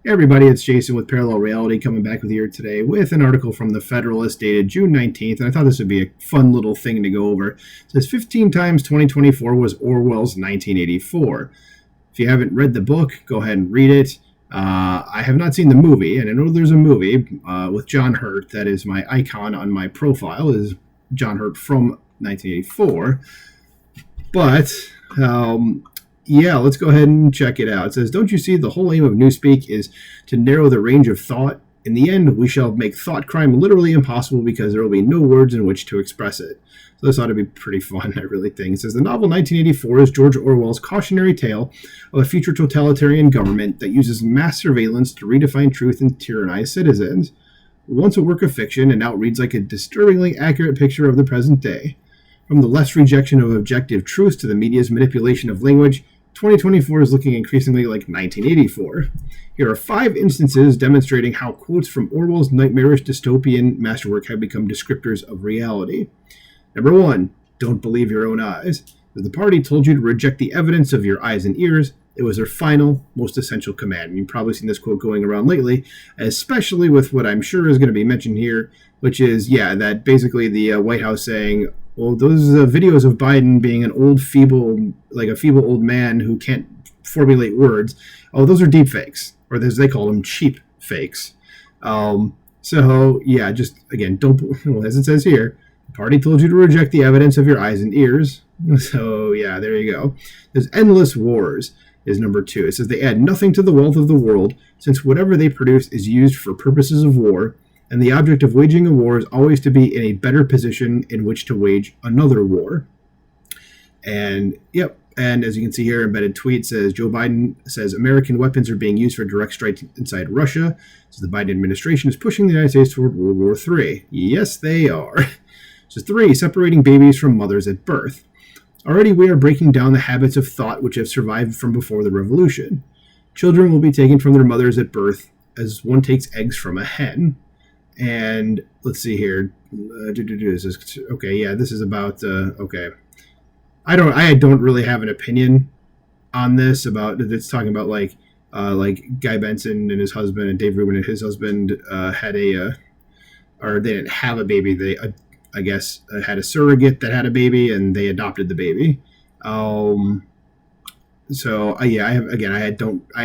Hey everybody, it's Jason with Parallel Reality coming back with you here today with an article from the Federalist dated June 19th, and I thought this would be a fun little thing to go over. It says 15 times 2024 was Orwell's 1984. If you haven't read the book, go ahead and read it. I have not seen the movie, and I know there's a movie with John Hurt that is my icon on my profile, is John Hurt from 1984. But yeah, let's go ahead and check it out. It says, don't you see the whole aim of Newspeak is to narrow the range of thought? In the end, we shall make thought crime literally impossible because there will be no words in which to express it. So this ought to be pretty fun, I really think. It says, the novel 1984 is George Orwell's cautionary tale of a future totalitarian government that uses mass surveillance to redefine truth and tyrannize citizens. Once a work of fiction, and now it reads like a disturbingly accurate picture of the present day. From the less rejection of objective truths to the media's manipulation of language, 2024 is looking increasingly like 1984. Here are 5 instances demonstrating how quotes from Orwell's nightmarish dystopian masterwork have become descriptors of reality. Number 1, don't believe your own eyes. If the party told you to reject the evidence of your eyes and ears, it was their final, most essential command. And you've probably seen this quote going around lately, especially with what I'm sure is going to be mentioned here, which is, that basically the White House saying, well, those videos of Biden being an old, feeble old man who can't formulate words, those are deep fakes, or as they call them, cheap fakes. Just, again, as it says here, the party told you to reject the evidence of your eyes and ears. So, there you go. There's endless wars is number 2. It says they add nothing to the wealth of the world, since whatever they produce is used for purposes of war, and the object of waging a war is always to be in a better position in which to wage another war. And as you can see here, embedded tweet says Joe Biden says American weapons are being used for direct strikes inside Russia. So the Biden administration is pushing the United States toward World War III. Yes, they are. So 3, separating babies from mothers at birth. Already we are breaking down the habits of thought which have survived from before the revolution. Children will be taken from their mothers at birth as one takes eggs from a hen. And let's see here. This is about I don't really have an opinion on this. It's talking about like Guy Benson and his husband and Dave Rubin and his husband had they didn't have a baby. They I guess had a surrogate that had a baby and they adopted the baby. I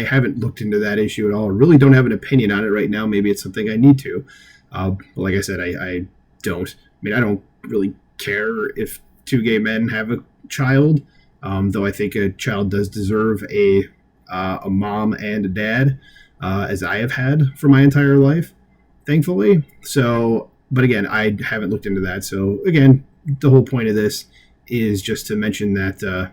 haven't looked into that issue at all. I really don't have an opinion on it right now. Maybe it's something I need to. Like I said, I don't. I don't really care if 2 gay men have a child, though I think a child does deserve a mom and a dad, as I have had for my entire life, thankfully. So, but again, I haven't looked into that. So again, the whole point of this is just to mention that,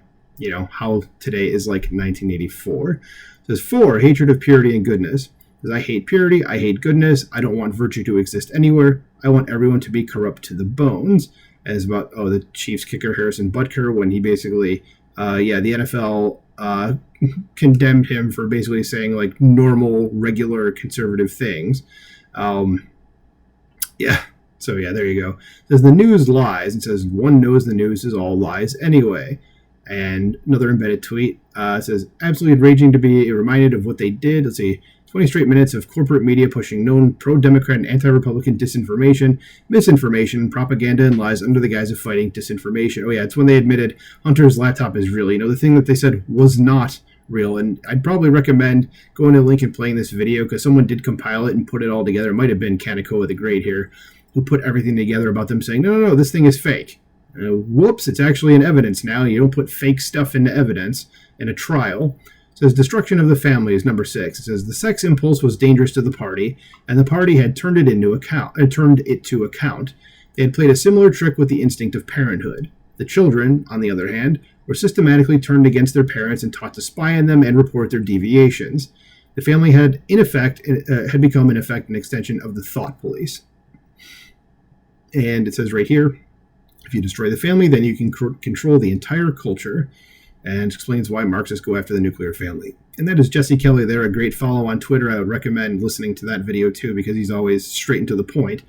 how today is like 1984. It says 4, hatred of purity and goodness. Because I hate purity, I hate goodness, I don't want virtue to exist anywhere, I want everyone to be corrupt to the bones. And it's about, the Chiefs kicker Harrison Butker when he basically, the NFL condemned him for basically saying like normal, regular, conservative things. So there you go. It says the news lies. It says one knows the news is all lies anyway. And another embedded tweet says, absolutely enraging to be reminded of what they did. Let's see, 20 straight minutes of corporate media pushing known pro-Democrat and anti-Republican disinformation, misinformation, propaganda, and lies under the guise of fighting disinformation. It's when they admitted Hunter's laptop is real. The thing that they said was not real. And I'd probably recommend going to the link and playing this video because someone did compile it and put it all together. It might have been Kaneko the Great here who put everything together about them saying, no, this thing is fake. Whoops, it's actually in evidence now. You don't put fake stuff into evidence in a trial. It says destruction of the family is number 6. It says the sex impulse was dangerous to the party, and the party had turned it to account. They had played a similar trick with the instinct of parenthood. The children, on the other hand, were systematically turned against their parents and taught to spy on them and report their deviations. The family had become in effect an extension of the thought police. And it says right here, if you destroy the family, then you can control the entire culture, and explains why Marxists go after the nuclear family. And that is Jesse Kelly there, a great follow on Twitter. I would recommend listening to that video too, because he's always straight and to the point.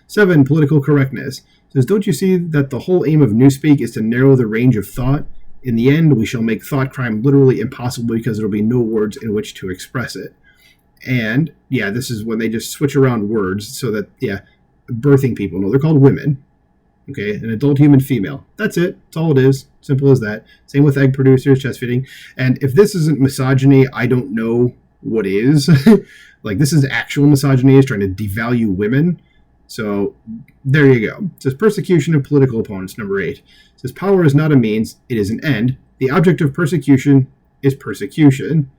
7, political correctness. It says, don't you see that the whole aim of Newspeak is to narrow the range of thought? In the end, we shall make thought crime literally impossible because there will be no words in which to express it. And, yeah, this is when they just switch around words so that, yeah, birthing people. No, they're called women. Okay, an adult human female. That's it. That's all it is. Simple as that. Same with egg producers, chest feeding. And if this isn't misogyny, I don't know what is. Like, this is actual misogyny, is trying to devalue women. So there you go. It says persecution of political opponents, number 8. It says power is not a means, it is an end. The object of persecution is persecution.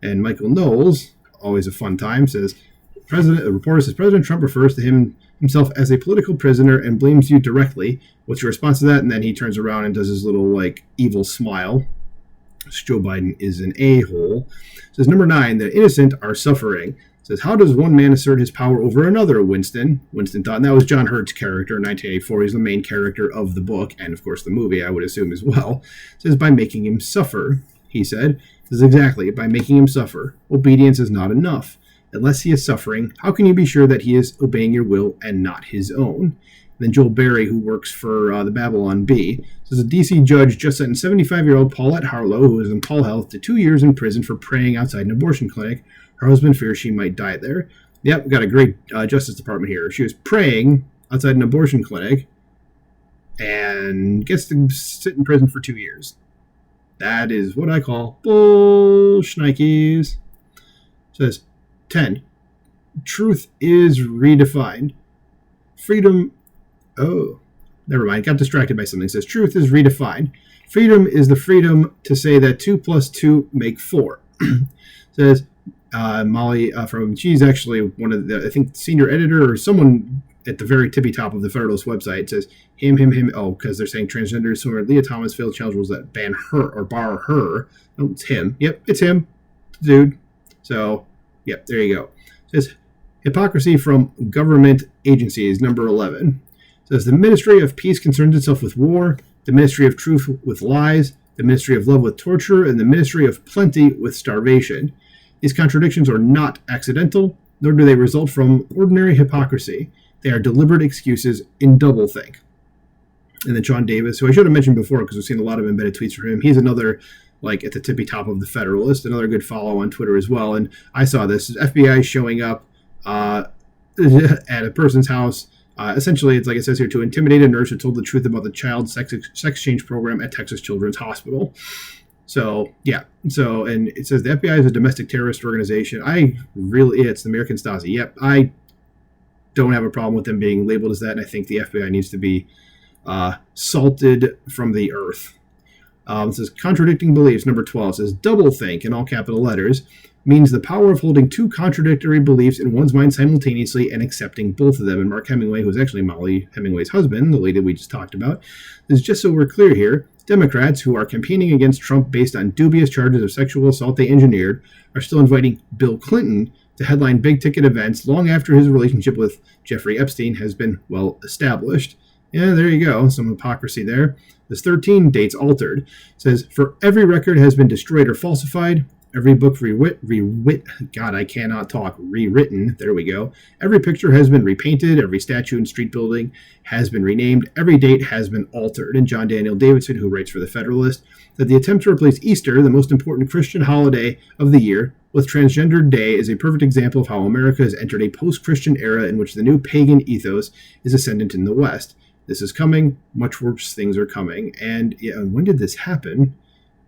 And Michael Knowles, always a fun time, says, a reporter says, President Trump refers to himself as a political prisoner and blames you directly. What's your response to that? And then he turns around and does his little, like, evil smile. Joe Biden is an a-hole. Says, number 9, the innocent are suffering. Says, how does one man assert his power over another, Winston? Winston thought, and that was John Hurt's character in 1984. He's the main character of the book, and, of course, the movie, I would assume, as well. Says, by making him suffer, he said. Says, exactly, by making him suffer. Obedience is not enough. Unless he is suffering, how can you be sure that he is obeying your will and not his own? And then Joel Berry, who works for the Babylon Bee, says a D.C. judge just sentenced 75-year-old Paulette Harlow, who is in Paul Health, to 2 years in prison for praying outside an abortion clinic. Her husband fears she might die there. Yep, we've got a great Justice Department here. She was praying outside an abortion clinic and gets to sit in prison for 2 years. That is what I call bull-shnikes. Says, 10. Truth is redefined. Freedom... Oh, never mind. Got distracted by something. It says, truth is redefined. Freedom is the freedom to say that 2 plus 2 make 4. Says, Molly she's actually one of the, I think, senior editor or someone at the very tippy top of the Federalist website. It says, him. Oh, because they're saying transgender swimmer Leah Thomas failed challenge rules that ban her or bar her. No, it's him. Yep, it's him. Dude. So... Yep, there you go. It says, hypocrisy from government agencies, number 11. It says, the Ministry of Peace concerns itself with war, the Ministry of Truth with lies, the Ministry of Love with torture, and the Ministry of Plenty with starvation. These contradictions are not accidental, nor do they result from ordinary hypocrisy. They are deliberate excuses in doublethink. And then John Davis, who I should have mentioned before because we've seen a lot of embedded tweets from him. He's another... like at the tippy top of the Federalist, another good follow on Twitter as well. And I saw this FBI showing up at a person's house. Essentially, it's like it says here, to intimidate a nurse who told the truth about the child sex exchange program at Texas Children's Hospital. So, yeah. So, and it says the FBI is a domestic terrorist organization. It's the American Stasi. Yep. I don't have a problem with them being labeled as that. And I think the FBI needs to be salted from the earth. It says contradicting beliefs, number 12. It says doublethink in all capital letters means the power of holding 2 contradictory beliefs in one's mind simultaneously and accepting both of them. And Mark Hemingway, who is actually Molly Hemingway's husband, the lady we just talked about, is just so we're clear here, Democrats who are campaigning against Trump based on dubious charges of sexual assault they engineered are still inviting Bill Clinton to headline big-ticket events long after his relationship with Jeffrey Epstein has been well established. Yeah, there you go. Some hypocrisy there. This 13, dates altered. It says, for every record has been destroyed or falsified, every book rewritten, there we go. Every picture has been repainted, every statue and street building has been renamed, every date has been altered. And John Daniel Davidson, who writes for the Federalist, that the attempt to replace Easter, the most important Christian holiday of the year, with Transgender Day is a perfect example of how America has entered a post-Christian era in which the new pagan ethos is ascendant in the West. This is coming. Much worse things are coming. And when did this happen?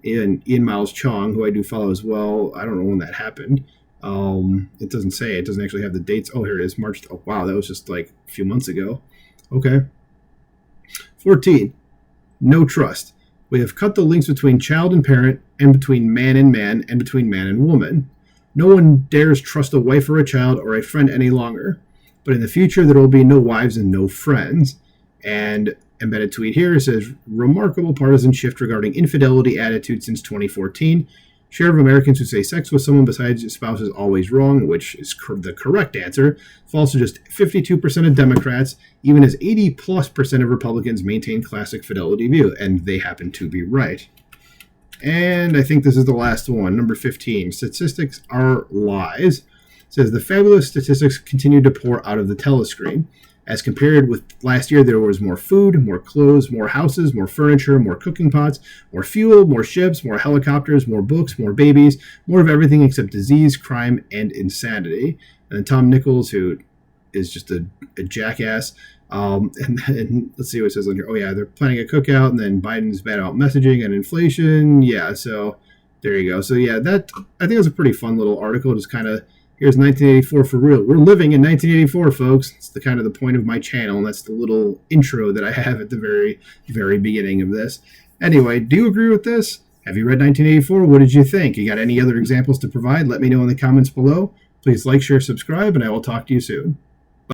Ian Miles Chong, who I do follow as well. I don't know when that happened. It doesn't say. It doesn't actually have the dates. Oh, here it is. March. Oh, wow. That was just like a few months ago. Okay. 14. No trust. We have cut the links between child and parent, and between man, and between man and woman. No one dares trust a wife or a child or a friend any longer. But in the future, there will be no wives and no friends. And embedded tweet here says, remarkable partisan shift regarding infidelity attitude since 2014. Share of Americans who say sex with someone besides your spouse is always wrong, which is the correct answer, falls to just 52% of Democrats, even as 80+% of Republicans maintain classic fidelity view, and they happen to be right. And I think this is the last one, number 15. Statistics are lies. It says the fabulous statistics continue to pour out of the telescreen. As compared with last year, there was more food, more clothes, more houses, more furniture, more cooking pots, more fuel, more ships, more helicopters, more books, more babies, more of everything except disease, crime, and insanity. And then Tom Nichols, who is just a jackass. And let's see what it says on here. Oh, yeah, they're planning a cookout, and then Biden's bad about messaging and inflation. Yeah, so there you go. So, yeah, that I think it was a pretty fun little article. Just kind of, here's 1984 for real. We're living in 1984, folks. It's the kind of the point of my channel, and that's the little intro that I have at the very, very beginning of this. Anyway, do you agree with this? Have you read 1984? What did you think? You got any other examples to provide? Let me know in the comments below. Please like, share, subscribe, and I will talk to you soon.